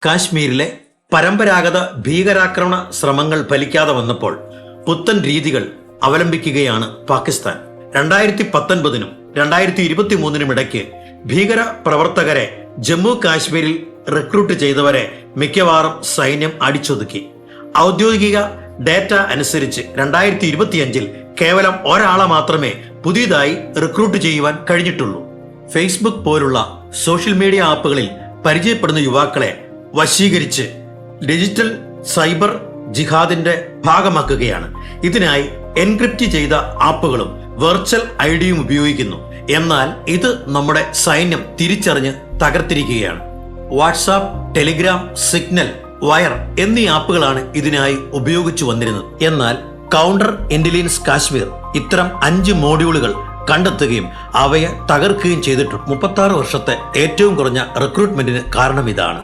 കാശ്മീരിലെ പരമ്പരാഗത ഭീകരാക്രമണ ശ്രമങ്ങൾ ഫലിക്കാതെ വന്നപ്പോൾ പുത്തൻ രീതികൾ അവലംബിക്കുകയാണ് പാകിസ്ഥാൻ. 2019-നും 2023-നും ഇടയ്ക്ക് ഭീകര പ്രവർത്തകരെ ജമ്മു കാശ്മീരിൽ റിക്രൂട്ട് ചെയ്തവരെ മിക്കവാറും സൈന്യം അടിച്ചൊതുക്കി. ഔദ്യോഗിക ഡേറ്റ അനുസരിച്ച് 2025-ൽ കേവലം ഒരാളെ മാത്രമേ പുതിയതായി റിക്രൂട്ട് ചെയ്യുവാൻ കഴിഞ്ഞിട്ടുള്ളൂ. ഫേസ്ബുക്ക് പോലുള്ള സോഷ്യൽ മീഡിയ ആപ്പുകളിൽ പരിചയപ്പെടുന്ന യുവാക്കളെ വശീകരിച്ച് ഡിജിറ്റൽ സൈബർ ജിഹാദിന്റെ ഭാഗമാക്കുകയാണ്. ഇതിനായി എൻക്രിപ്റ്റ് ചെയ്ത ആപ്പുകളും വെർച്വൽ ഐഡിയും ഉപയോഗിക്കുന്നു. എന്നാൽ ഇത് നമ്മുടെ സൈന്യം തിരിച്ചറിഞ്ഞ് തകർത്തിരിക്കുകയാണ്. വാട്സാപ്പ്, ടെലിഗ്രാം, സിഗ്നൽ, വയർ എന്നീ ആപ്പുകളാണ് ഇതിനായി ഉപയോഗിച്ചു വന്നിരുന്നത്. എന്നാൽ കൗണ്ടർ ഇന്റലിജൻസ് കാശ്മീർ ഇത്തരം 5 മോഡ്യൂളുകൾ കണ്ടെത്തുകയും അവയെ തകർക്കുകയും ചെയ്തിട്ടുണ്ട്. 36 വർഷത്തെ ഏറ്റവും കുറഞ്ഞ റിക്രൂട്ട്മെന്റിന് കാരണം ഇതാണ്.